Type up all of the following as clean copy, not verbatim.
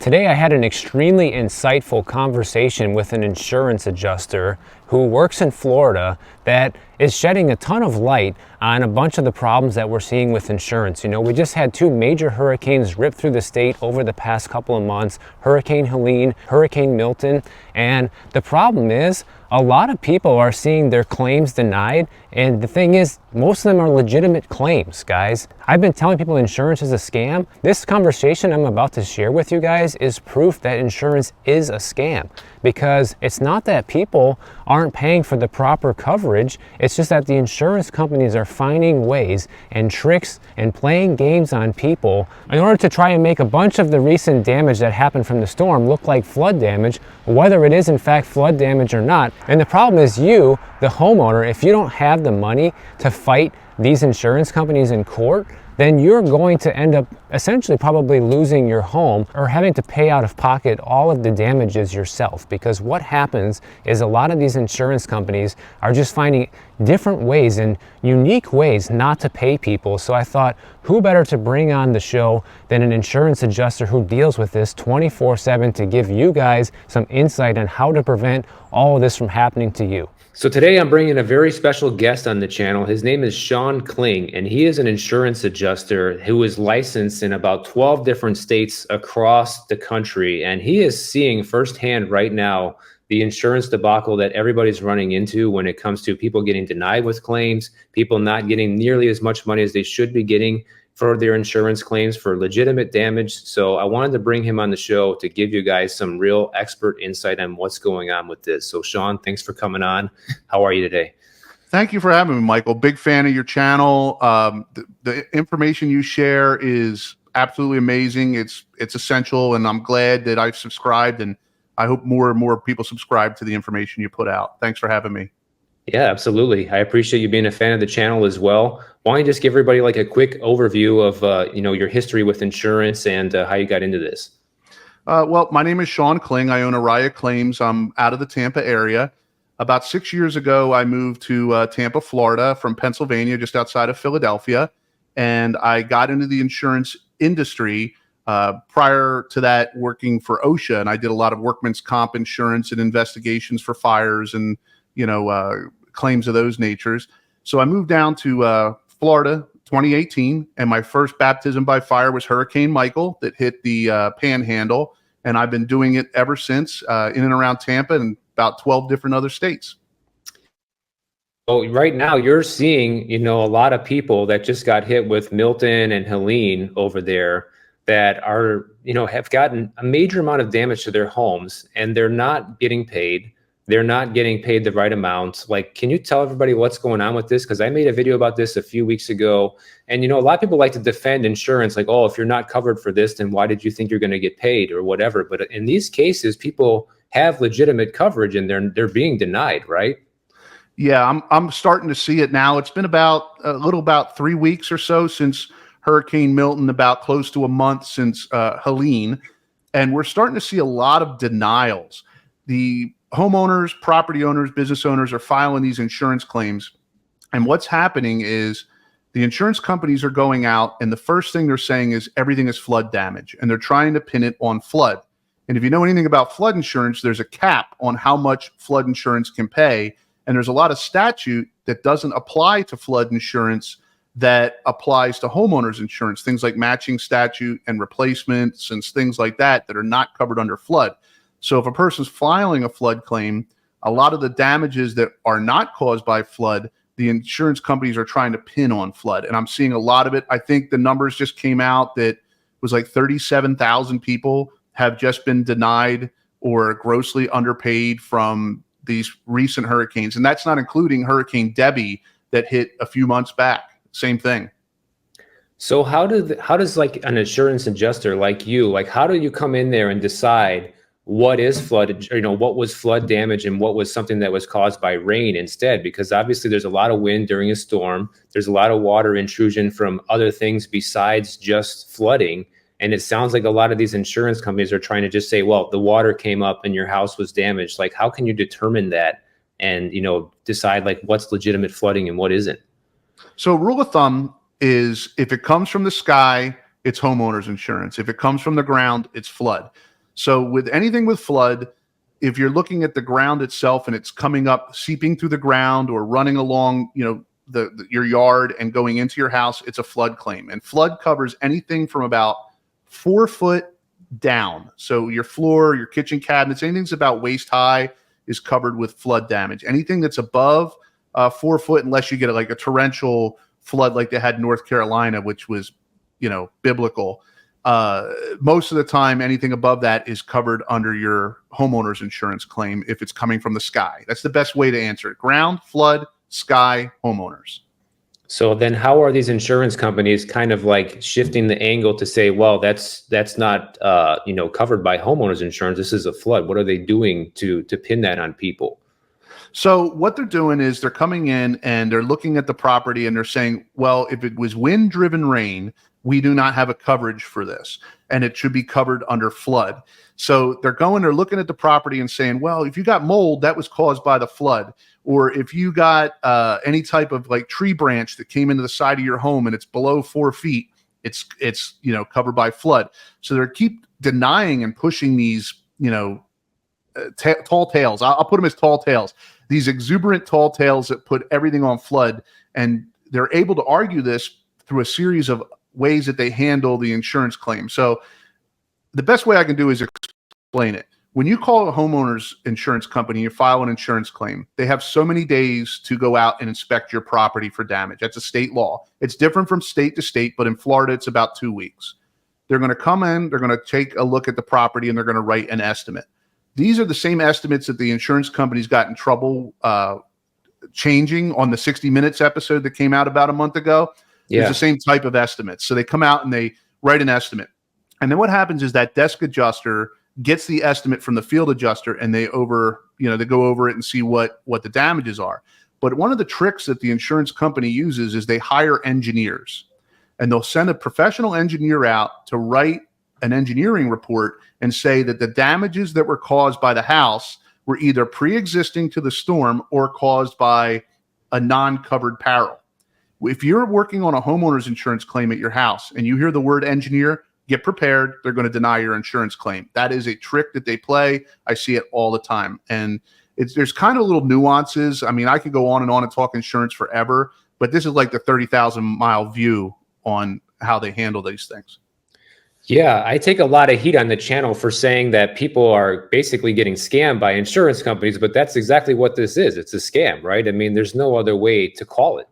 Today I had an extremely insightful conversation with an insurance adjuster who works in Florida that is shedding a ton of light on a bunch of the problems that we're seeing with insurance. You know, we just had two major hurricanes rip through the state over the past couple of months, Hurricane Helene, Hurricane Milton, and the problem is a lot of people are seeing their claims denied, and the thing is, most of them are legitimate claims, guys. I've been telling people insurance is a scam. This conversation I'm about to share with you guys is proof that insurance is a scam, because it's not that people aren't paying for the proper coverage, it's just that the insurance companies are finding ways and tricks and playing games on people in order to try and make a bunch of the recent damage that happened from the storm look like flood damage, whether it is in fact flood damage or not. And the problem is you, the homeowner, if you don't have the money to fight these insurance companies in court, then you're going to end up essentially probably losing your home or having to pay out of pocket all of the damages yourself. Because what happens is a lot of these insurance companies are just finding different ways and unique ways not to pay people. So I thought, who better to bring on the show than an insurance adjuster who deals with this 24/7 to give you guys some insight on how to prevent all of this from happening to you. So today I'm bringing a very special guest on the channel. His name is Kling, and he is an insurance adjuster who is licensed in about 12 different states across the country. And he is seeing firsthand right now the insurance debacle that everybody's running into when it comes to people getting denied with claims, people not getting nearly as much money as they should be getting for their insurance claims for legitimate damage. So I wanted to bring him on the show to give you guys some real expert insight on what's going on with this. So Sean, thanks for coming on. How are you today? Thank you for having me, Michael. Big fan of your channel. The information you share is absolutely amazing. It's essential, and I'm glad that I've subscribed, and I hope more and more people subscribe to the information you put out. Thanks for having me. Yeah, absolutely. I appreciate you being a fan of the channel as well. Why don't you just give everybody like a quick overview of your history with insurance and how you got into this? Well, my name is Kling. I own Aaraya Claims. I'm out of the Tampa area. About 6 years ago, I moved to Tampa, Florida from Pennsylvania, just outside of Philadelphia. And I got into the insurance industry prior to that working for OSHA. And I did a lot of workman's comp insurance and investigations for fires and claims of those natures. So I moved down to Florida 2018, and my first baptism by fire was Hurricane Michael that hit the Panhandle, and I've been doing it ever since in and around Tampa and about 12 different other states. So right now you're seeing, a lot of people that just got hit with Milton and Helene over there that are, have gotten a major amount of damage to their homes, and they're not getting paid. They're not getting paid the right amount. Like, can you tell everybody what's going on with this? Because I made a video about this a few weeks ago. And, a lot of people like to defend insurance, like, oh, if you're not covered for this, then why did you think you're going to get paid or whatever? But in these cases, people have legitimate coverage and they're being denied, right? Yeah, I'm starting to see it now. It's been about 3 weeks or so since Hurricane Milton, about close to a month since Helene. And we're starting to see a lot of denials. The homeowners, property owners, business owners are filing these insurance claims. And what's happening is the insurance companies are going out, and the first thing they're saying is everything is flood damage, and they're trying to pin it on flood. And if you know anything about flood insurance, there's a cap on how much flood insurance can pay. And there's a lot of statute that doesn't apply to flood insurance that applies to homeowners insurance, things like matching statute and replacements and things like that are not covered under flood. So if a person's filing a flood claim, a lot of the damages that are not caused by flood, the insurance companies are trying to pin on flood. And I'm seeing a lot of it. I think the numbers just came out that was like 37,000 people have just been denied or grossly underpaid from these recent hurricanes. And that's not including Hurricane Debbie that hit a few months back. Same thing. So how does like an insurance adjuster like you, like how do you come in there and decide what is flood, what was flood damage and what was something that was caused by rain instead? Because obviously there's a lot of wind during a storm. There's a lot of water intrusion from other things besides just flooding. And it sounds like a lot of these insurance companies are trying to just say, well, the water came up and your house was damaged. Like, how can you determine that and, decide like what's legitimate flooding and what isn't? So rule of thumb is if it comes from the sky, it's homeowners insurance. If it comes from the ground, it's flood. So with anything with flood, if you're looking at the ground itself and it's coming up, seeping through the ground or running along, your yard and going into your house, it's a flood claim. And flood covers anything from about 4 foot down. So your floor, your kitchen cabinets, anything that's about waist high is covered with flood damage. Anything that's above 4 foot, unless you get like a torrential flood like they had in North Carolina, which was, biblical. Most of the time, anything above that is covered under your homeowner's insurance claim if it's coming from the sky. That's the best way to answer it. Ground, flood, sky, homeowners. So then how are these insurance companies kind of like shifting the angle to say, well, that's not covered by homeowners insurance. This is a flood. What are they doing to pin that on people? So what they're doing is they're coming in and they're looking at the property and they're saying, well, if it was wind-driven rain, we do not have a coverage for this, and it should be covered under flood. So they're looking at the property and saying, well, if you got mold, that was caused by the flood. Or if you got any type of like tree branch that came into the side of your home and it's below 4 feet, it's covered by flood. So they keep denying and pushing these, tall tales. I'll put them as tall tales. These exuberant tall tales that put everything on flood, and they're able to argue this through a series of ways that they handle the insurance claim. So the best way I can do is explain it. When you call a homeowner's insurance company, you file an insurance claim, they have so many days to go out and inspect your property for damage. That's a state law. It's different from state to state, but in Florida, it's about 2 weeks. They're going to come in, they're going to take a look at the property, and they're going to write an estimate. These are the same estimates that the insurance companies got in trouble changing on the 60 Minutes episode that came out about a month ago. Yeah. It's the same type of estimates. So they come out and they write an estimate. And then what happens is that desk adjuster gets the estimate from the field adjuster, and they go over it and see what the damages are. But one of the tricks that the insurance company uses is they hire engineers, and they'll send a professional engineer out to write an engineering report and say that the damages that were caused by the house were either pre-existing to the storm or caused by a non-covered peril. If you're working on a homeowner's insurance claim at your house and you hear the word engineer, get prepared. They're going to deny your insurance claim. That is a trick that they play. I see it all the time. And there's kind of little nuances. I mean, I could go on and talk insurance forever, but this is like the 30,000-mile view on how they handle these things. Yeah, I take a lot of heat on the channel for saying that people are basically getting scammed by insurance companies, but that's exactly what this is. It's a scam, right? I mean, there's no other way to call it.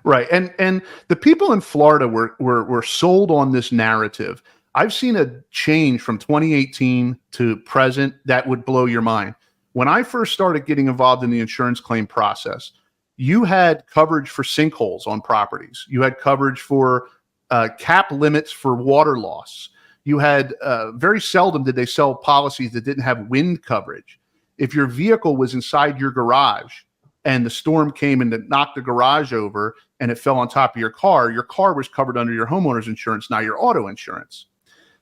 Right. And the people in Florida were sold on this narrative. I've seen a change from 2018 to present that would blow your mind. When I first started getting involved in the insurance claim process, you had coverage for sinkholes on properties. You had coverage for cap limits for water loss. You had very seldom did they sell policies that didn't have wind coverage. If your vehicle was inside your garage and the storm came and knocked the garage over and it fell on top of your car was covered under your homeowner's insurance, not your auto insurance.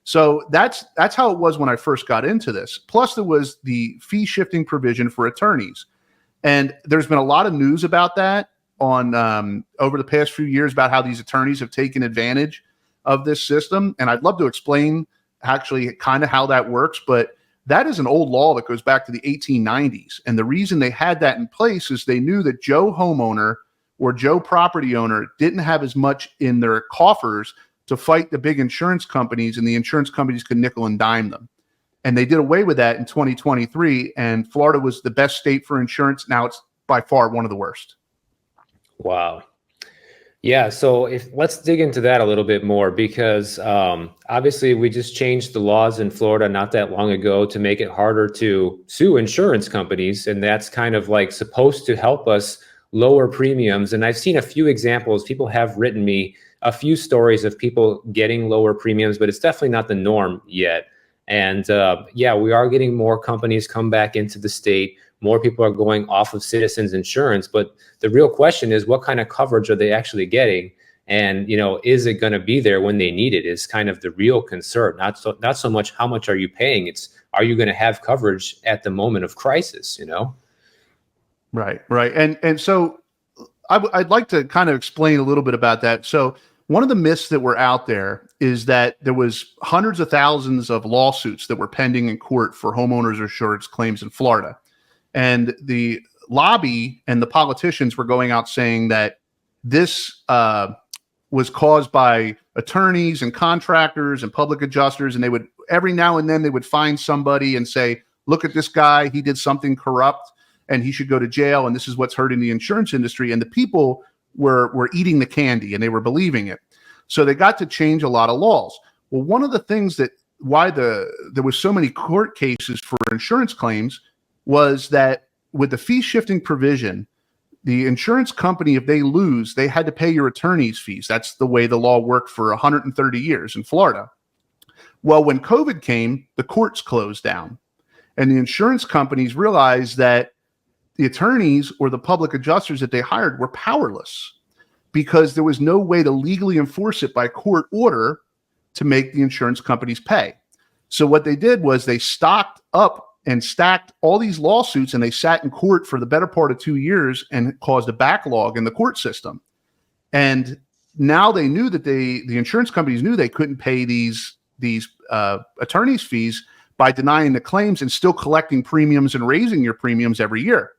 So that's how it was when I first got into this. Plus, there was the fee shifting provision for attorneys. And there's been a lot of news about that on over the past few years about how these attorneys have taken advantage of this system. And I'd love to explain actually kind of how that works, but that is an old law that goes back to the 1890s. And the reason they had that in place is they knew that Joe homeowner or Joe property owner didn't have as much in their coffers to fight the big insurance companies, and the insurance companies could nickel and dime them. And they did away with that in 2023. And Florida was the best state for insurance. Now it's by far one of the worst. Wow. Yeah. So let's dig into that a little bit more, because obviously we just changed the laws in Florida not that long ago to make it harder to sue insurance companies. And that's kind of like supposed to help us lower premiums. And I've seen a few examples. People have written me a few stories of people getting lower premiums, but it's definitely not the norm yet. And yeah, we are getting more companies come back into the state. More people are going off of Citizens Insurance, but the real question is, what kind of coverage are they actually getting? And, is it going to be there when they need it is kind of the real concern. Not so much how much are you paying? It's, are you going to have coverage at the moment of crisis, Right. And so I'd like to kind of explain a little bit about that. So one of the myths that were out there is that there was hundreds of thousands of lawsuits that were pending in court for homeowners insurance claims in Florida. And the lobby and the politicians were going out saying that this was caused by attorneys and contractors and public adjusters. And they would, every now and then, they would find somebody and say, look at this guy, he did something corrupt and he should go to jail. And this is what's hurting the insurance industry. And the people were eating the candy and they were believing it. So they got to change a lot of laws. Well, one of the things that why there was so many court cases for insurance claims was that with the fee shifting provision, the insurance company, if they lose, they had to pay your attorney's fees. That's the way the law worked for 130 years in Florida. Well, when COVID came, the courts closed down and the insurance companies realized that the attorneys or the public adjusters that they hired were powerless because there was no way to legally enforce it by court order to make the insurance companies pay. So what they did was they stocked up and stacked all these lawsuits and they sat in court for the better part of 2 years and caused a backlog in the court system. And now they knew that the insurance companies knew they couldn't pay these attorneys' fees by denying the claims and still collecting premiums and raising your premiums every year.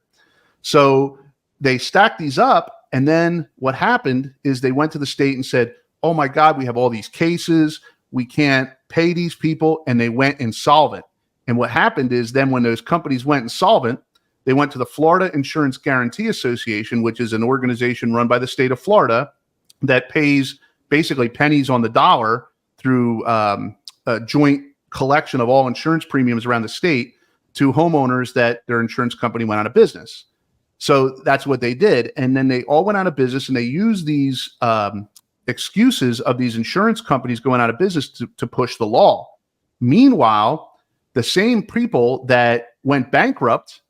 So they stacked these up. And then what happened is they went to the state and said, oh my God, we have all these cases. We can't pay these people. And they went insolvent. And what happened is then when those companies went insolvent, they went to the Florida Insurance Guarantee Association, which is an organization run by the state of Florida that pays basically pennies on the dollar through a joint collection of all insurance premiums around the state to homeowners that their insurance company went out of business. So that's what they did. And then they all went out of business and they used these excuses of these insurance companies going out of business to push the law. Meanwhile, the same people that went bankrupt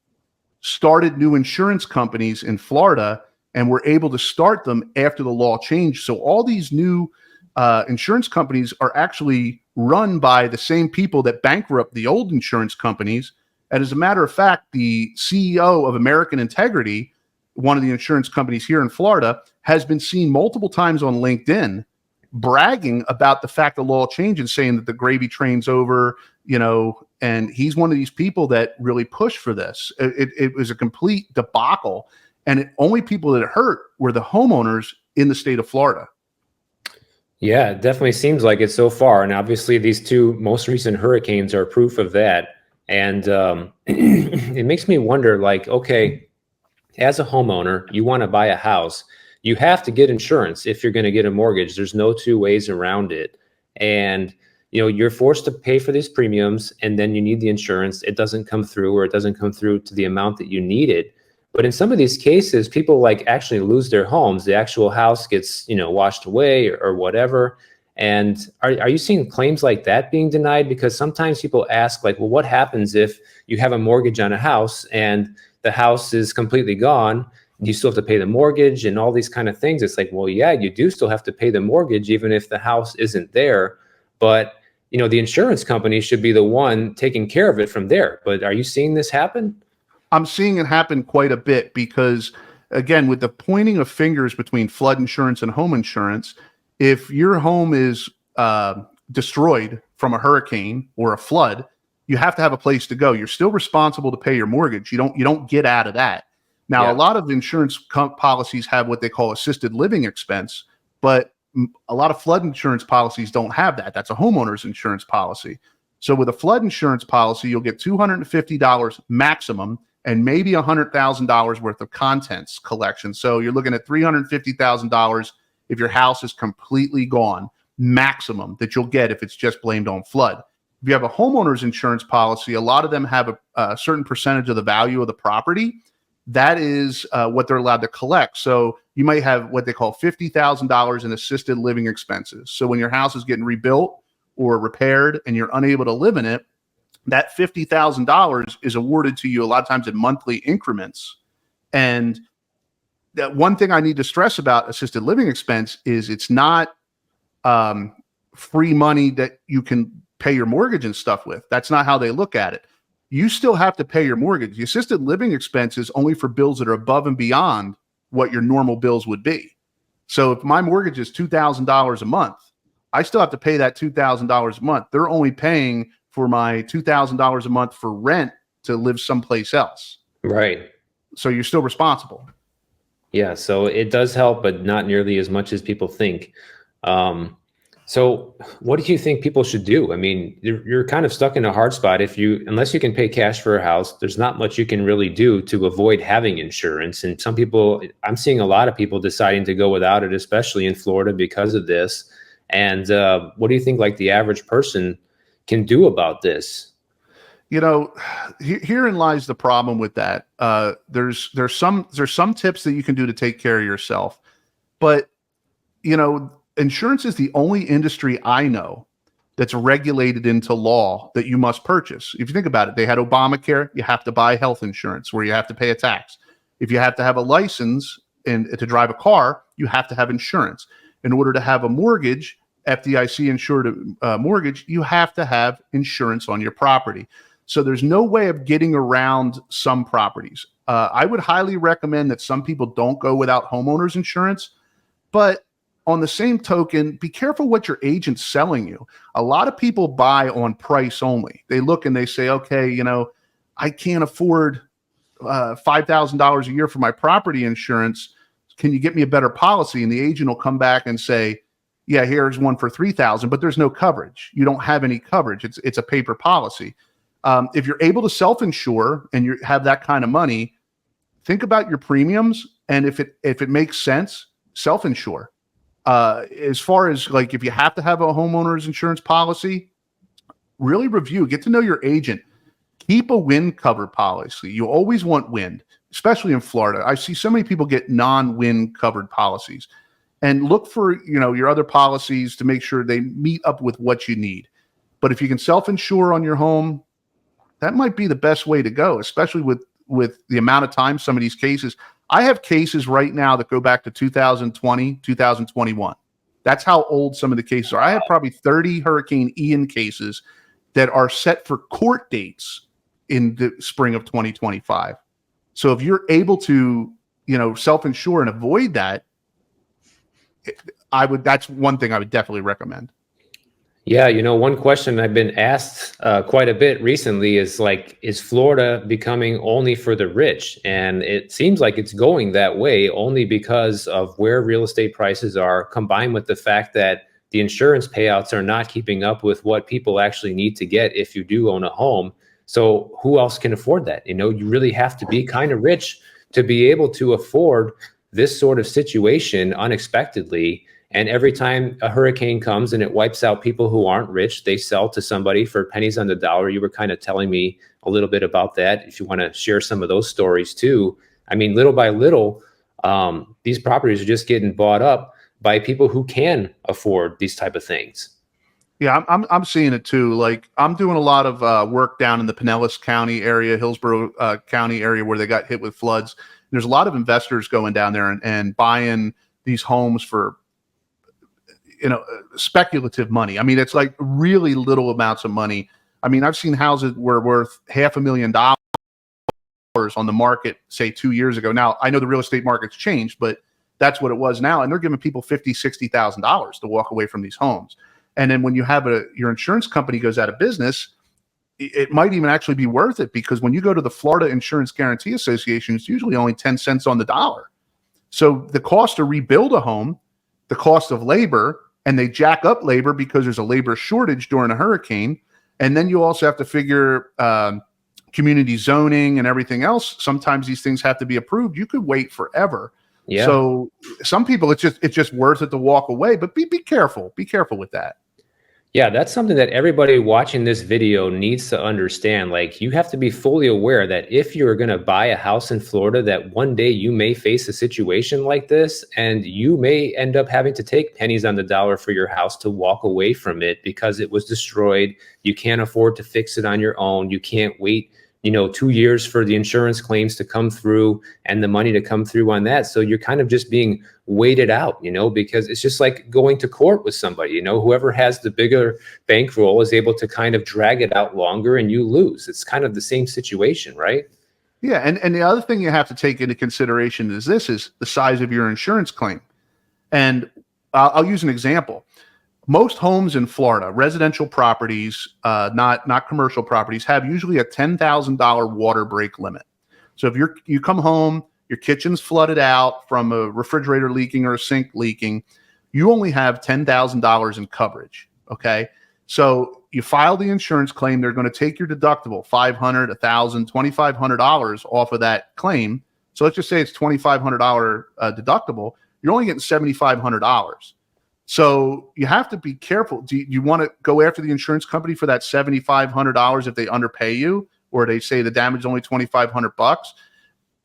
started new insurance companies in Florida and were able to start them after the law changed. So all these new insurance companies are actually run by the same people that bankrupt the old insurance companies. And as a matter of fact, the CEO of American Integrity, one of the insurance companies here in Florida, has been seen multiple times on LinkedIn bragging about the fact the law changed and saying that the gravy train's over, and he's one of these people that really pushed for this. It was a complete debacle. And only people that it hurt were the homeowners in the state of Florida. Yeah, it definitely seems like it so far. And obviously these two most recent hurricanes are proof of that. And it makes me wonder, like, okay, as a homeowner, you want to buy a house, you have to get insurance if you're going to get a mortgage. There's no two ways around it. And, you're forced to pay for these premiums and then you need the insurance. It doesn't come through or it doesn't come through to the amount that you need it. But in some of these cases, people actually lose their homes. The actual house gets, washed away or whatever. And are you seeing claims like that being denied? Because sometimes people ask, well, what happens if you have a mortgage on a house and the house is completely gone? You still have to pay the mortgage and all these kind of things. It's like, well, yeah, you do still have to pay the mortgage, even if the house isn't there. But, the insurance company should be the one taking care of it from there. But are you seeing this happen? I'm seeing it happen quite a bit because, again, with the pointing of fingers between flood insurance and home insurance, if your home is destroyed from a hurricane or a flood, you have to have a place to go. You're still responsible to pay your mortgage. You don't get out of that. Now, Yeah. A lot of insurance policies have what they call assisted living expense, but a lot of flood insurance policies don't have that. That's a homeowner's insurance policy. So with a flood insurance policy, you'll get $250 maximum and maybe $100,000 worth of contents collection. So you're looking at $350,000 if your house is completely gone, maximum that you'll get if it's just blamed on flood. If you have a homeowner's insurance policy, a lot of them have a certain percentage of the value of the property. That is what they're allowed to collect. So you might have what they call $50,000 in assisted living expenses. So when your house is getting rebuilt or repaired and you're unable to live in it, that $50,000 is awarded to you a lot of times in monthly increments. And that one thing I need to stress about assisted living expense is it's not free money that you can pay your mortgage and stuff with. That's not how they look at it. You still have to pay your mortgage. The assisted living expense is only for bills that are above and beyond what your normal bills would be. So if my mortgage is $2,000 a month, I still have to pay that $2,000 a month. They're only paying for my $2,000 a month for rent to live someplace else. Right. So you're still responsible. Yeah, so it does help, but not nearly as much as people think. So what do you think people should do? I mean, you're kind of stuck in a hard spot unless you can pay cash for a house, there's not much you can really do to avoid having insurance. And some people, I'm seeing a lot of people deciding to go without it, especially in Florida because of this. And what do you think like the average person can do about this? You know, herein lies the problem with that. There's some tips that you can do to take care of yourself, but insurance is the only industry I know that's regulated into law that you must purchase. If you think about it, they had Obamacare. You have to buy health insurance where you have to pay a tax. If you have to have a license and to drive a car, you have to have insurance. In order to have a mortgage, FDIC insured mortgage, you have to have insurance on your property. So there's no way of getting around some properties. I would highly recommend that some people don't go without homeowners insurance, but on the same token, be careful what your agent's selling you. A lot of people buy on price only. They look and they say, okay, I can't afford $5,000 a year for my property insurance. Can you get me a better policy? And the agent will come back and say, yeah, here's one for $3,000, but there's no coverage. You don't have any coverage. It's a paper policy. If you're able to self-insure and you have that kind of money, think about your premiums. And if it makes sense, self-insure. As far as like, if you have to have a homeowner's insurance policy, really get to know your agent. Keep a wind cover policy. You always want wind, especially in Florida. I see so many people get non-wind covered policies, and look for, your other policies to make sure they meet up with what you need. But if you can self-insure on your home, that might be the best way to go, especially with the amount of time some of these cases. I have cases right now that go back to 2020, 2021. That's how old some of the cases are. I have probably 30 Hurricane Ian cases that are set for court dates in the spring of 2025. So if you're able to, self-insure and avoid that, that's one thing I would definitely recommend. Yeah, one question I've been asked quite a bit recently is like, is Florida becoming only for the rich? And it seems like it's going that way only because of where real estate prices are, combined with the fact that the insurance payouts are not keeping up with what people actually need to get if you do own a home. So who else can afford that? You really have to be kind of rich to be able to afford this sort of situation unexpectedly. And every time a hurricane comes and it wipes out people who aren't rich, they sell to somebody for pennies on the dollar. You were kind of telling me a little bit about that. If you want to share some of those stories too. I mean, little by little, these properties are just getting bought up by people who can afford these type of things. Yeah, I'm seeing it too. Like, I'm doing a lot of work down in the Pinellas County area, Hillsborough County area, where they got hit with floods. And there's a lot of investors going down there and buying these homes for speculative money. I mean, it's like really little amounts of money. I mean, I've seen houses were worth $500,000 on the market, say 2 years ago. Now, I know the real estate market's changed, but that's what it was now. And they're giving people $50,000, $60,000 to walk away from these homes. And then when you have your insurance company goes out of business, it might even actually be worth it, because when you go to the Florida Insurance Guarantee Association, it's usually only 10 cents on the dollar. So the cost to rebuild a home, the cost of labor, and they jack up labor because there's a labor shortage during a hurricane. And then you also have to figure community zoning and everything else. Sometimes these things have to be approved. You could wait forever. Yeah. So some people, it's just worth it to walk away, but be careful. Be careful with that. Yeah, that's something that everybody watching this video needs to understand. Like, you have to be fully aware that if you're going to buy a house in Florida, that one day you may face a situation like this, and you may end up having to take pennies on the dollar for your house to walk away from it because it was destroyed. You can't afford to fix it on your own. You can't wait 2 years for the insurance claims to come through and the money to come through on that. So you're kind of just being waited out, because it's just like going to court with somebody. Whoever has the bigger bankroll is able to kind of drag it out longer, and you lose. It's kind of the same situation, right? Yeah. And the other thing you have to take into consideration is the size of your insurance claim. And I'll use an example. Most homes in Florida, residential properties, not commercial properties, have usually a $10,000 water break limit. So if you come home, your kitchen's flooded out from a refrigerator leaking or a sink leaking, you only have $10,000 in coverage. Okay, so you file the insurance claim. They're going to take your deductible, $500, $1,000, $2,500 off of that claim. So let's just say it's $2,500 deductible. You're only getting $7,500. So you have to be careful. Do you want to go after the insurance company for that $7,500 if they underpay you, or they say the damage is only $2,500?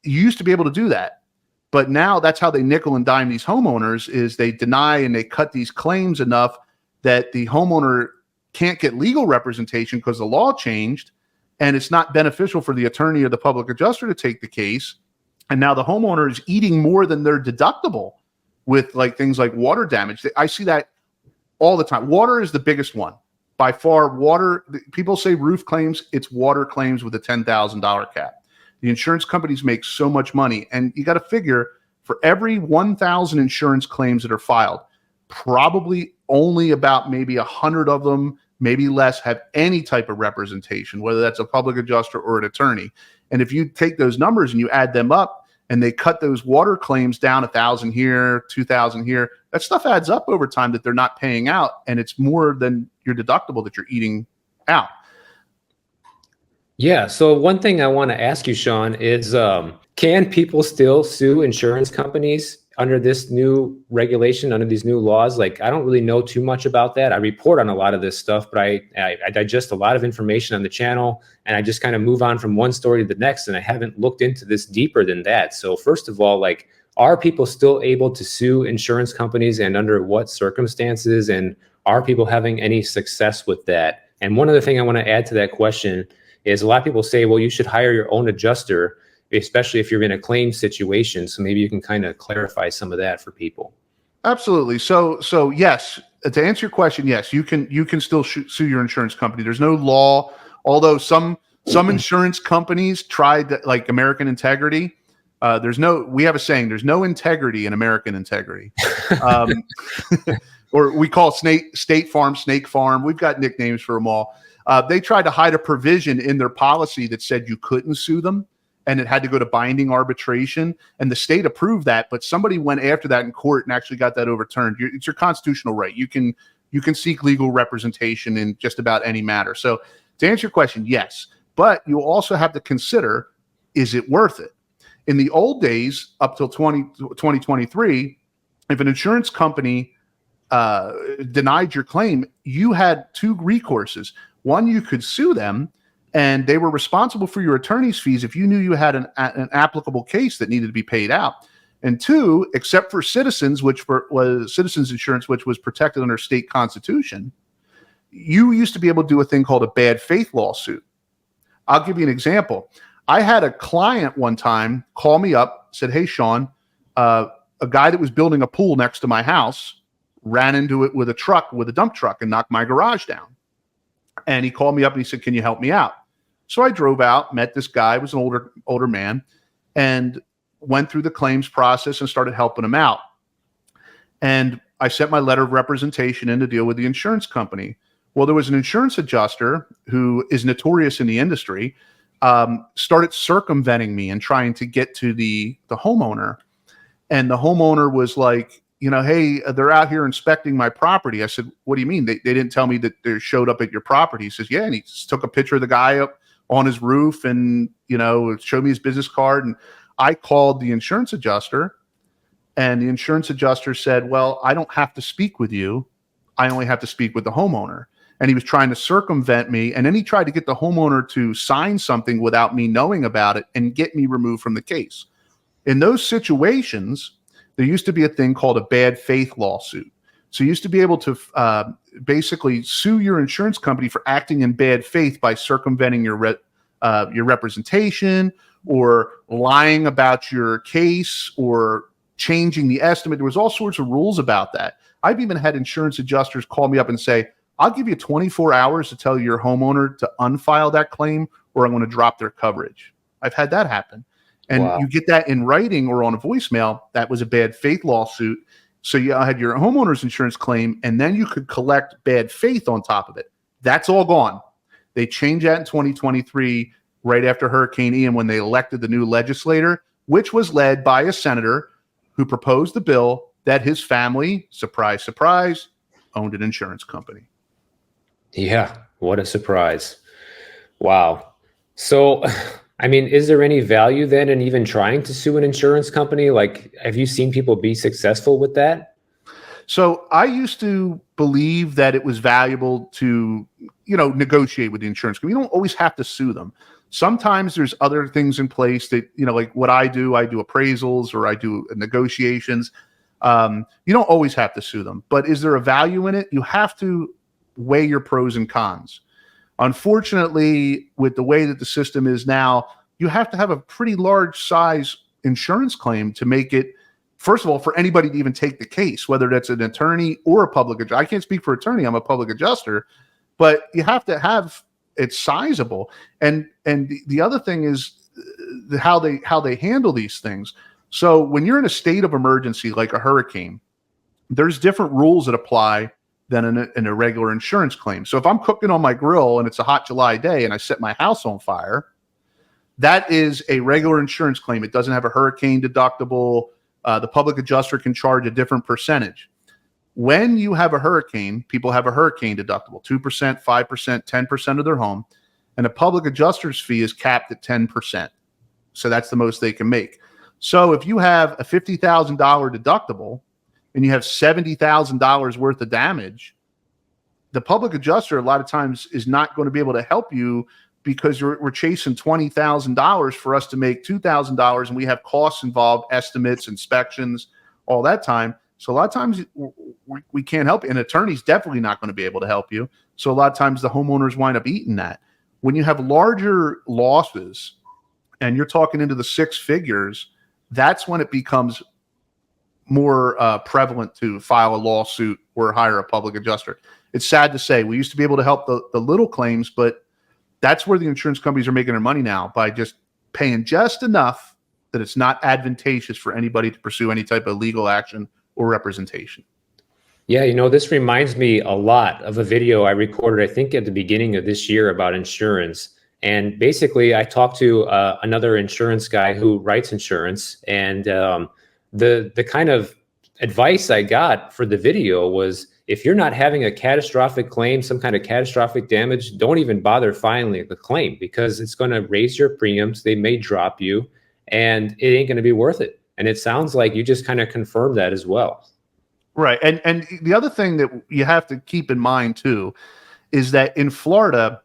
You used to be able to do that, but now that's how they nickel and dime these homeowners, is they deny and they cut these claims enough that the homeowner can't get legal representation because the law changed, and it's not beneficial for the attorney or the public adjuster to take the case. And now the homeowner is eating more than their deductible with like things like water damage. I see that all the time. Water is the biggest one by far. Water, people say roof claims, it's water claims with a $10,000 cap. The insurance companies make so much money, and you got to figure for every 1,000 insurance claims that are filed, probably only about maybe 100 of them, maybe less, have any type of representation, whether that's a public adjuster or an attorney. And if you take those numbers and you add them up, and they cut those water claims down 1,000 here, 2,000 here, that stuff adds up over time that they're not paying out, and it's more than your deductible that you're eating out. Yeah. So one thing I want to ask you, Sean, is can people still sue insurance companies under this new regulation, under these new laws? Like, I don't really know too much about that. I report on a lot of this stuff, but I digest a lot of information on the channel, and I just kind of move on from one story to the next, and I haven't looked into this deeper than that. So first of all, like, are people still able to sue insurance companies, and under what circumstances, and are people having any success with that? And one other thing I want to add to that question is, a lot of people say, well, you should hire your own adjuster, especially if you're in a claim situation. So maybe you can kind of clarify some of that for people. Absolutely. So yes, to answer your question, yes, you can still sue your insurance company. There's no law, although some insurance companies tried, like American Integrity. We have a saying, there's no integrity in American Integrity. Or we call State Farm, Snake Farm. We've got nicknames for them all. They tried to hide a provision in their policy that said you couldn't sue them, and it had to go to binding arbitration, and the state approved that, but somebody went after that in court and actually got that overturned. It's your constitutional right. You can seek legal representation in just about any matter. So to answer your question, yes, but you also have to consider, is it worth it? In the old days, up till 2023, if an insurance company denied your claim, you had two recourses. One, you could sue them, and they were responsible for your attorney's fees if you knew you had an applicable case that needed to be paid out. And two, except for Citizens, which was Citizens Insurance, which was protected under state constitution, you used to be able to do a thing called a bad faith lawsuit. I'll give you an example. I had a client one time call me up, said, "Hey, Sean, a guy that was building a pool next to my house ran into it with a dump truck, and knocked my garage down." And he called me up and he said, "Can you help me out?" So I drove out, met this guy, was an older man, and went through the claims process and started helping him out. And I sent my letter of representation in to deal with the insurance company. Well, there was an insurance adjuster who is notorious in the industry, started circumventing me and trying to get to the homeowner. And the homeowner was like, "Hey, they're out here inspecting my property." I said, "What do you mean? They didn't tell me that they showed up at your property." He says, "Yeah." And he just took a picture of the guy up on his roof and, showed me his business card. And I called the insurance adjuster, and the insurance adjuster said, "Well, I don't have to speak with you. I only have to speak with the homeowner." And he was trying to circumvent me. And then he tried to get the homeowner to sign something without me knowing about it and get me removed from the case. In those situations, there used to be a thing called a bad faith lawsuit. So you used to be able to basically sue your insurance company for acting in bad faith by circumventing your representation, or lying about your case, or changing the estimate. There was all sorts of rules about that. I've even had insurance adjusters call me up and say, "I'll give you 24 hours to tell your homeowner to unfile that claim, or I'm going to drop their coverage." I've had that happen. And Wow. You get that in writing or on a voicemail. That was a bad faith lawsuit. So you had your homeowner's insurance claim, and then you could collect bad faith on top of it. That's all gone. They changed that in 2023, right after Hurricane Ian, when they elected the new legislator, which was led by a senator who proposed the bill that his family, surprise, surprise, owned an insurance company. Yeah, what a surprise. Wow. So, I mean, is there any value then in even trying to sue an insurance company? Like, have you seen people be successful with that? So I used to believe that it was valuable to, negotiate with the insurance company. You don't always have to sue them. Sometimes there's other things in place that, like what I do appraisals or I do negotiations. You don't always have to sue them, but is there a value in it? You have to weigh your pros and cons. Unfortunately, with the way that the system is now, you have to have a pretty large size insurance claim to make it, first of all, for anybody to even take the case, whether that's an attorney or a public adjuster. I can't speak for attorney, I'm a public adjuster, but you have to have it sizable. And the other thing is how they handle these things. So when you're in a state of emergency, like a hurricane, there's different rules that apply than in a regular insurance claim. So if I'm cooking on my grill and it's a hot July day and I set my house on fire, that is a regular insurance claim. It doesn't have a hurricane deductible. The public adjuster can charge a different percentage. When you have a hurricane, people have a hurricane deductible, 2%, 5%, 10% of their home, and a public adjuster's fee is capped at 10%. So that's the most they can make. So if you have a $50,000 deductible and you have $70,000 worth of damage, the public adjuster a lot of times is not going to be able to help you because we're chasing $20,000 for us to make $2,000, and we have costs involved, estimates, inspections, all that time. So a lot of times we can't help you. An attorney's definitely not going to be able to help you. So a lot of times the homeowners wind up eating that. When you have larger losses and you're talking into the six figures, that's when it becomes more prevalent to file a lawsuit or hire a public adjuster. It's sad to say. We used to be able to help the little claims, but that's where the insurance companies are making their money now, by just paying just enough that it's not advantageous for anybody to pursue any type of legal action or representation. Yeah, this reminds me a lot of a video I recorded, I think at the beginning of this year, about insurance. And basically I talked to another insurance guy who writes insurance, and the kind of advice I got for the video was, if you're not having a catastrophic claim, some kind of catastrophic damage, don't even bother filing the claim, because it's going to raise your premiums. They may drop you, and it ain't going to be worth it. And it sounds like you just kind of confirmed that as well. Right. And the other thing that you have to keep in mind too is that in Florida,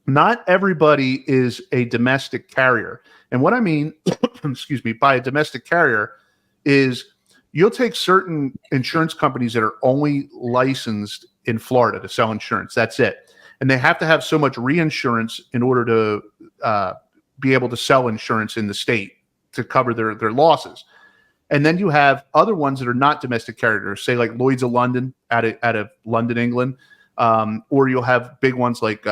not everybody is a domestic carrier. And what I mean, excuse me, by a domestic carrier is you'll take certain insurance companies that are only licensed in Florida to sell insurance. That's it. And they have to have so much reinsurance in order to be able to sell insurance in the state to cover their losses. And then you have other ones that are not domestic carriers, say like Lloyd's of London out of London, England. Or you'll have big ones like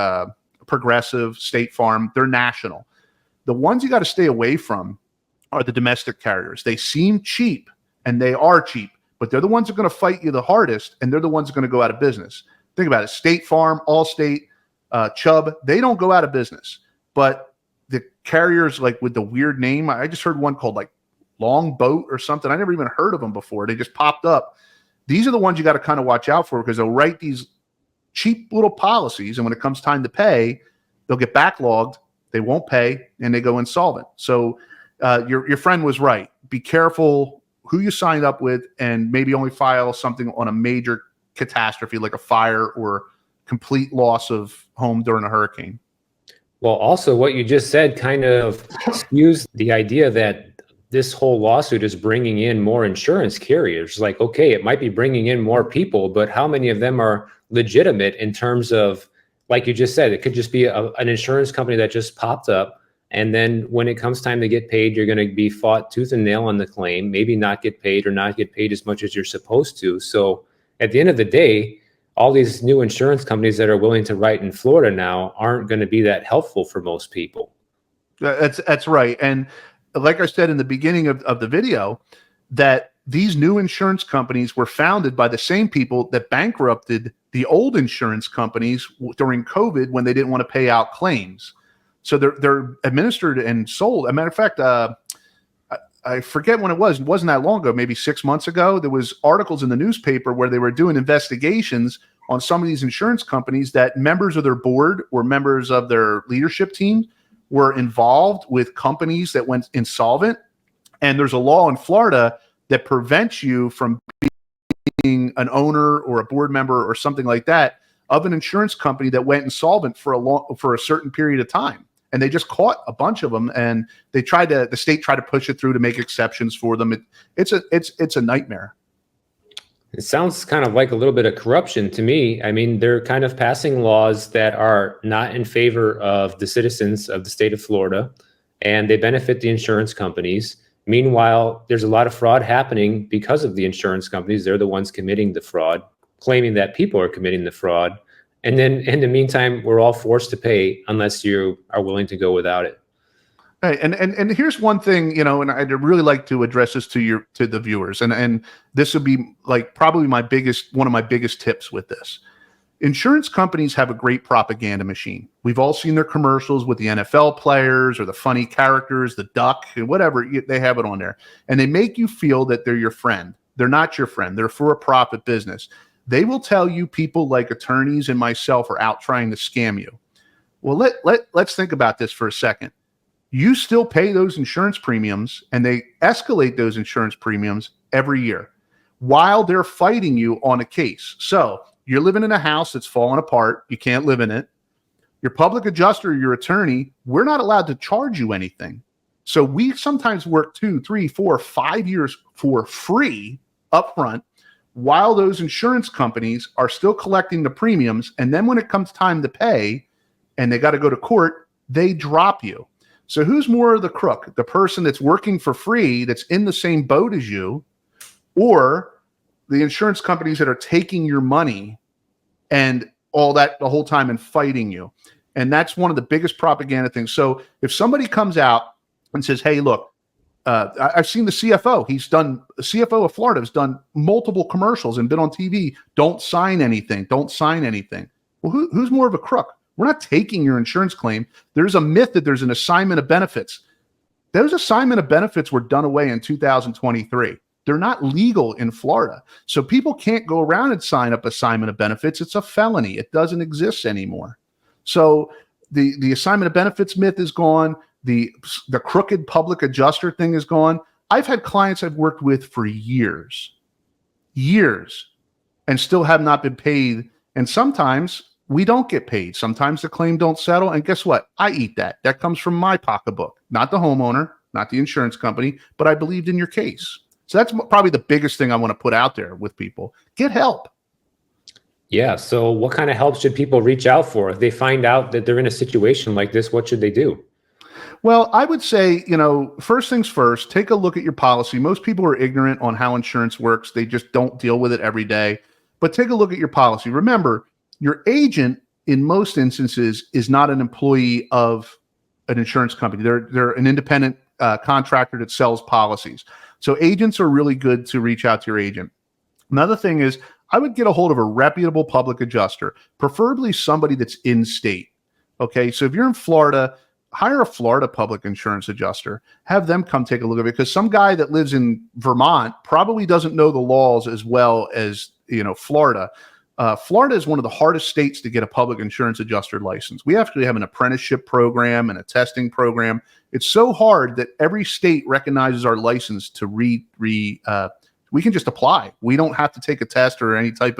Progressive, State Farm. They're national. The ones you got to stay away from are the domestic carriers. They seem cheap, and they are cheap, but they're the ones that are going to fight you the hardest, and they're the ones that are going to go out of business. Think about it. State Farm, Allstate, Chubb, they don't go out of business. But the carriers like with the weird name, I just heard one called like Longboat or something. I never even heard of them before. They just popped up. These are the ones you got to kind of watch out for, because they'll write these cheap little policies, and when it comes time to pay, they'll get backlogged. They won't pay, and they go insolvent. So your friend was right. Be careful who you signed up with, and maybe only file something on a major catastrophe like a fire or complete loss of home during a hurricane. Well, also what you just said kind of skews the idea that this whole lawsuit is bringing in more insurance carriers. Like, okay, it might be bringing in more people, but how many of them are legitimate in terms of, like you just said, it could just be an insurance company that just popped up. And then when it comes time to get paid, you're going to be fought tooth and nail on the claim, maybe not get paid or not get paid as much as you're supposed to. So at the end of the day, all these new insurance companies that are willing to write in Florida now aren't going to be that helpful for most people. That's right. And like I said in the beginning of the video, that these new insurance companies were founded by the same people that bankrupted the old insurance companies during COVID when they didn't want to pay out claims. So they're administered and sold. As a matter of fact, I forget when it was. It wasn't that long ago, maybe 6 months ago. There was articles in the newspaper where they were doing investigations on some of these insurance companies that members of their board or members of their leadership team were involved with companies that went insolvent. And there's a law in Florida that prevents you from being an owner or a board member or something like that of an insurance company that went insolvent for a certain period of time. And they just caught a bunch of them, and the state tried to push it through to make exceptions for them. It's a nightmare. It sounds kind of like a little bit of corruption to me. I mean, they're kind of passing laws that are not in favor of the citizens of the state of Florida, and they benefit the insurance companies. Meanwhile, there's a lot of fraud happening because of the insurance companies. They're the ones committing the fraud, claiming that people are committing the fraud. And then in the meantime, we're all forced to pay unless you are willing to go without it. Right. And here's one thing, and I'd really like to address this to the viewers. And this would be like probably one of my biggest tips with this. Insurance companies have a great propaganda machine. We've all seen their commercials with the NFL players or the funny characters, the duck, and whatever, they have it on there. And they make you feel that they're your friend. They're not your friend. They're for a profit business. They will tell you people like attorneys and myself are out trying to scam you. Well, let's think about this for a second. You still pay those insurance premiums, and they escalate those insurance premiums every year while they're fighting you on a case. So you're living in a house that's falling apart. You can't live in it. Your public adjuster, your attorney, we're not allowed to charge you anything. So we sometimes work 2, 3, 4, 5 years for free upfront while those insurance companies are still collecting the premiums. And then when it comes time to pay and they got to go to court, they drop you. So who's more of the crook? The person that's working for free, that's in the same boat as you, or the insurance companies that are taking your money and all that the whole time and fighting you? And that's one of the biggest propaganda things. So if somebody comes out and says, hey, look, I've seen the CFO. The CFO of Florida has done multiple commercials and been on TV. Don't sign anything. Don't sign anything. Well, who's more of a crook? We're not taking your insurance claim. There's a myth that there's an assignment of benefits. Those assignment of benefits were done away in 2023. They're not legal in Florida. So people can't go around and sign up assignment of benefits. It's a felony. It doesn't exist anymore. So the assignment of benefits myth is gone. The crooked public adjuster thing is gone. I've had clients I've worked with for years, and still have not been paid. And sometimes we don't get paid. Sometimes the claim don't settle. And guess what? I eat that. That comes from my pocketbook, not the homeowner, not the insurance company, but I believed in your case. So that's probably the biggest thing I want to put out there with people. Get help. Yeah. So what kind of help should people reach out for? If they find out that they're in a situation like this, what should they do? Well, I would say, first things first, take a look at your policy. Most people are ignorant on how insurance works. They just don't deal with it every day. But take a look at your policy. Remember, your agent, in most instances, is not an employee of an insurance company. They're an independent contractor that sells policies. So agents are really good to reach out to your agent. Another thing is, I would get a hold of a reputable public adjuster, preferably somebody that's in state. Okay, so if you're in Florida, hire a Florida public insurance adjuster. Have them come take a look at it, because some guy that lives in Vermont probably doesn't know the laws as well as Florida. Florida is one of the hardest states to get a public insurance adjuster license. We actually have an apprenticeship program and a testing program. It's so hard that every state recognizes our license to we can just apply. We don't have to take a test or any type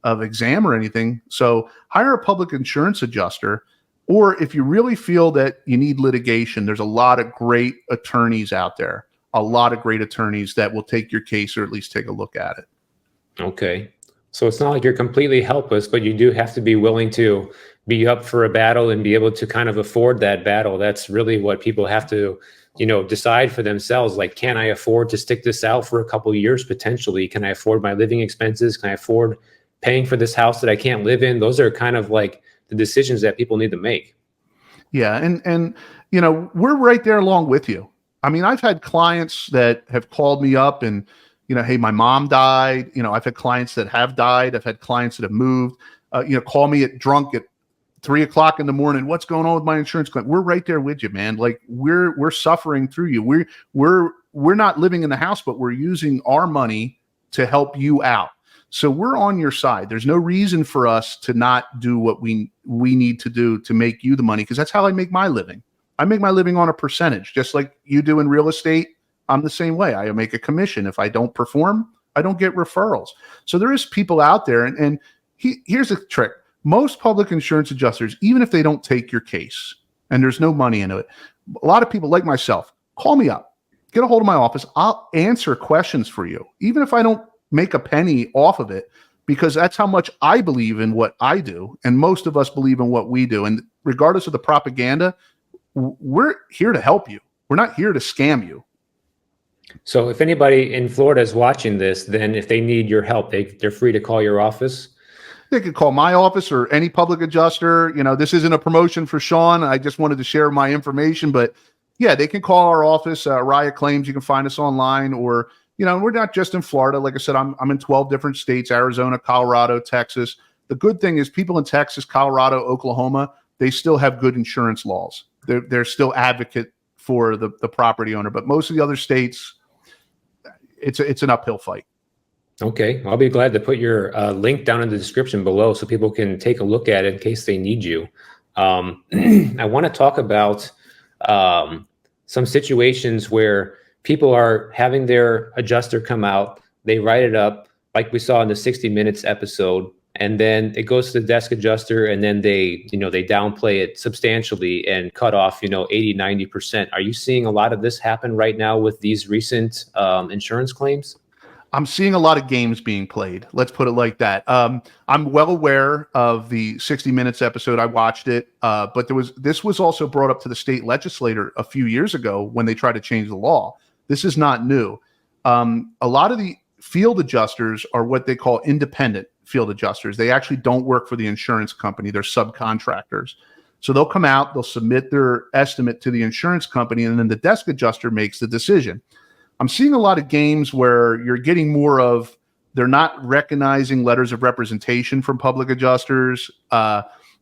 of exam or anything. So hire a public insurance adjuster. Or if you really feel that you need litigation, there's a lot of great attorneys out there, a lot of great attorneys that will take your case or at least take a look at it. Okay. So it's not like you're completely helpless, but you do have to be willing to be up for a battle and be able to kind of afford that battle. That's really what people have to, decide for themselves. Like, can I afford to stick this out for a couple of years potentially? Can I afford my living expenses? Can I afford paying for this house that I can't live in? Those are kind of like the decisions that people need to make. Yeah. And we're right there along with you. I mean, I've had clients that have called me up and, Hey, my mom died. I've had clients that have died. I've had clients that have moved. Call me drunk at 3 o'clock in the morning. What's going on with my insurance claim? We're right there with you, man. Like we're suffering through you. We're not living in the house, but we're using our money to help you out. So we're on your side. There's no reason for us to not do what we need to do to make you the money, because that's how I make my living. I make my living on a percentage, just like you do in real estate. I'm the same way. I make a commission. If I don't perform, I don't get referrals. So there is people out there, and here's the trick. Most public insurance adjusters, even if they don't take your case and there's no money into it, a lot of people like myself, call me up, get a hold of my office. I'll answer questions for you, even if I don't make a penny off of it, because that's how much I believe in what I do. And most of us believe in what we do. And regardless of the propaganda, we're here to help you. We're not here to scam you. So if anybody in Florida is watching this, then if they need your help, they're free to call your office. They could call my office or any public adjuster. This isn't a promotion for Sean. I just wanted to share my information, but yeah, they can call our office, Aaraya Claims. You can find us online, or, we're not just in Florida. Like I said, I'm in 12 different states, Arizona, Colorado, Texas. The good thing is people in Texas, Colorado, Oklahoma, they still have good insurance laws. They're still advocate for the property owner, but most of the other states, it's an uphill fight. Okay, I'll be glad to put your link down in the description below so people can take a look at it in case they need you. I want to talk about some situations where people are having their adjuster come out, they write it up like we saw in the 60 Minutes episode, and then it goes to the desk adjuster, and then they downplay it substantially and cut off 80-90%. Are you seeing a lot of this happen right now with these recent insurance claims? I'm seeing a lot of games being played. Let's put it like that. I'm well aware of the 60 Minutes episode. I watched it, but this was also brought up to the state legislature a few years ago when they tried to change the law. This is not new. A lot of the field adjusters are what they call independent field adjusters. They actually don't work for the insurance company. They're subcontractors. So they'll come out, they'll submit their estimate to the insurance company, and then the desk adjuster makes the decision. I'm seeing a lot of games where you're getting more of, they're not recognizing letters of representation from public adjusters.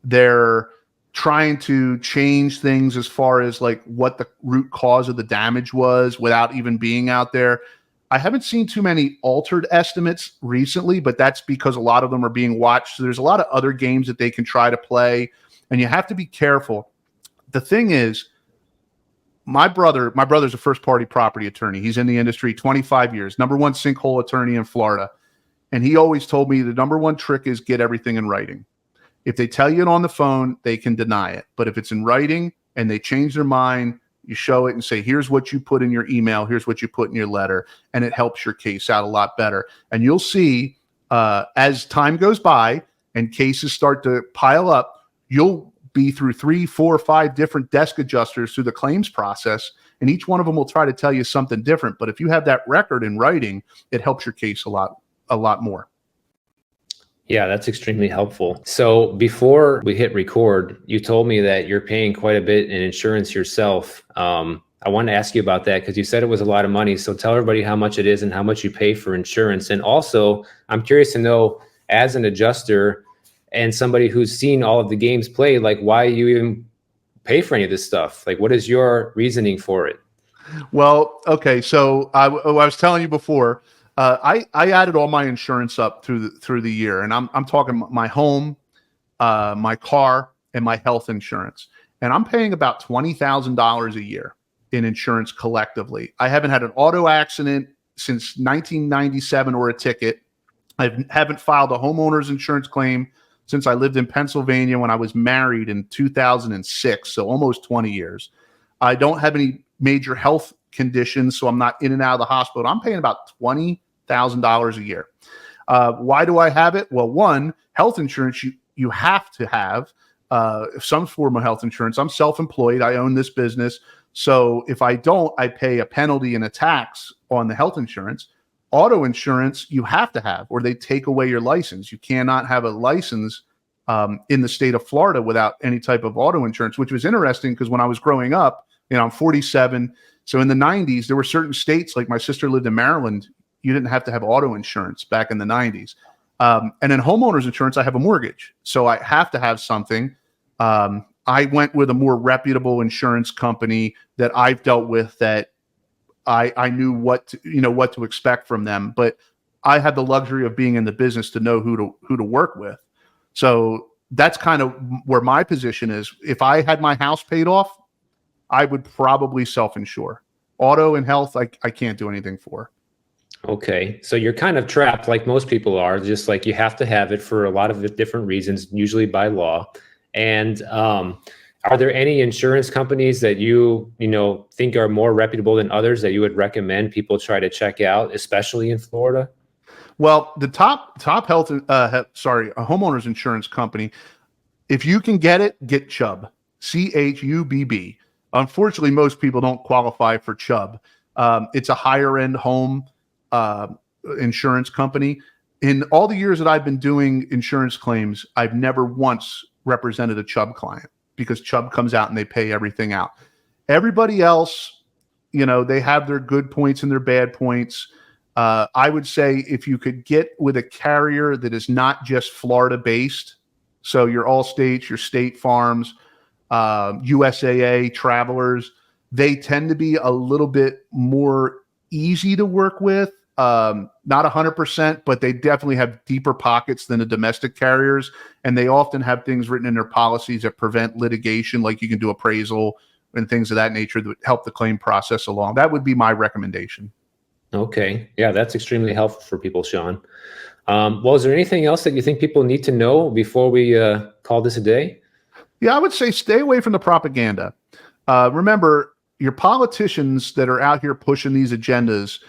They're trying to change things as far as like what the root cause of the damage was without even being out there. I haven't seen too many altered estimates recently, but that's because a lot of them are being watched. So there's a lot of other games that they can try to play, and you have to be careful. The thing is, my brother's a first-party property attorney. He's in the industry 25 years, number one sinkhole attorney in Florida. And he always told me the number one trick is get everything in writing. If they tell you it on the phone, they can deny it. But if it's in writing and they change their mind, you show it and say, here's what you put in your email, here's what you put in your letter, and it helps your case out a lot better. And you'll see as time goes by and cases start to pile up, you'll be through 3, 4, 5 different desk adjusters through the claims process, and each one of them will try to tell you something different. But if you have that record in writing, it helps your case a lot more. Yeah, that's extremely helpful. So before we hit record, you told me that you're paying quite a bit in insurance yourself. I wanted to ask you about that because you said it was a lot of money. So tell everybody how much it is and how much you pay for insurance. And also, I'm curious to know, as an adjuster and somebody who's seen all of the games played, like why you even pay for any of this stuff? Like, what is your reasoning for it? Well, okay. So I was telling you before, I added all my insurance up through the year, and I'm talking my home, my car, and my health insurance, and I'm paying about $20,000 a year in insurance collectively. I haven't had an auto accident since 1997 or a ticket. I haven't filed a homeowner's insurance claim since I lived in Pennsylvania when I was married in 2006, so almost 20 years. I don't have any major health conditions, so I'm not in and out of the hospital. I'm paying about $20,000 a year. Why do I have it? Well, one, health insurance, you have to have some form of health insurance. I'm self-employed. I own this business. So if I don't, I pay a penalty and a tax on the health insurance. Auto insurance, you have to have, or they take away your license. You cannot have a license in the state of Florida without any type of auto insurance, which was interesting because when I was growing up, I'm 47. So in the 90s, there were certain states, like my sister lived in Maryland. you didn't have to have auto insurance back in the 90s. And in homeowners insurance, I have a mortgage, so I have to have something. I went with a more reputable insurance company that I've dealt with, that I knew what to expect from them, but I had the luxury of being in the business to know who to work with. So that's kind of where my position is. If I had my house paid off, I would probably self-insure. Auto and health, I can't do anything for. Okay, so you're kind of trapped like most people are, just like you have to have it for a lot of different reasons, usually by law. And are there any insurance companies that you think are more reputable than others that you would recommend people try to check out, especially in Florida? Well, the top a homeowners insurance company, if you can get it, get Chubb, CHUBB. Unfortunately, most people don't qualify for Chubb. It's a higher end home insurance company. In all the years that I've been doing insurance claims, I've never once represented a Chubb client, because Chubb comes out and they pay everything out. Everybody else, they have their good points and their bad points. I would say if you could get with a carrier that is not just Florida based, so your Allstates, your State Farms, USAA, Travelers, they tend to be a little bit more easy to work with. Not 100%, but they definitely have deeper pockets than the domestic carriers. And they often have things written in their policies that prevent litigation, like you can do appraisal and things of that nature that help the claim process along. That would be my recommendation. Okay. Yeah, that's extremely helpful for people, Sean. Well, is there anything else that you think people need to know before we call this a day? Yeah, I would say stay away from the propaganda. Remember, your politicians that are out here pushing these agendas,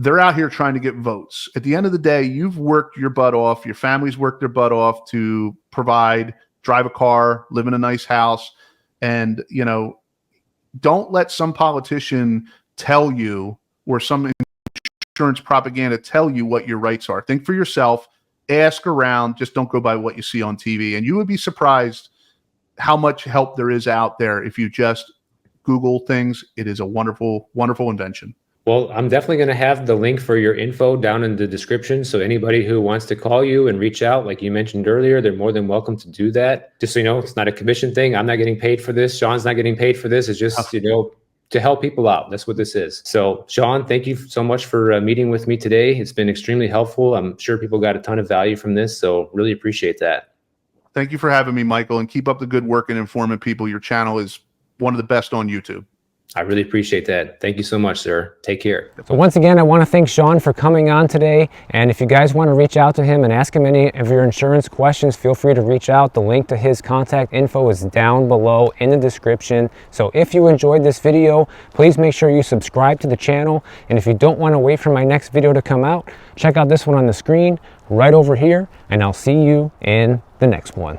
they're out here trying to get votes. At the end of the day, you've worked your butt off. Your family's worked their butt off to provide, drive a car, live in a nice house. And, don't let some politician tell you, or some insurance propaganda tell you what your rights are. Think for yourself, ask around, just don't go by what you see on TV. And you would be surprised how much help there is out there if you just Google things. It is a wonderful, wonderful invention. Well, I'm definitely going to have the link for your info down in the description. So anybody who wants to call you and reach out, like you mentioned earlier, they're more than welcome to do that. Just so you know, it's not a commission thing. I'm not getting paid for this. Sean's not getting paid for this. It's just, to help people out. That's what this is. So Sean, thank you so much for meeting with me today. It's been extremely helpful. I'm sure people got a ton of value from this. So really appreciate that. Thank you for having me, Michael, and keep up the good work and informing people. Your channel is one of the best on YouTube. I really appreciate that. Thank you so much, sir. Take care. So once again, I want to thank Sean for coming on today. And if you guys want to reach out to him and ask him any of your insurance questions, feel free to reach out. The link to his contact info is down below in the description. So if you enjoyed this video, please make sure you subscribe to the channel. And if you don't want to wait for my next video to come out, check out this one on the screen right over here, and I'll see you in the next one.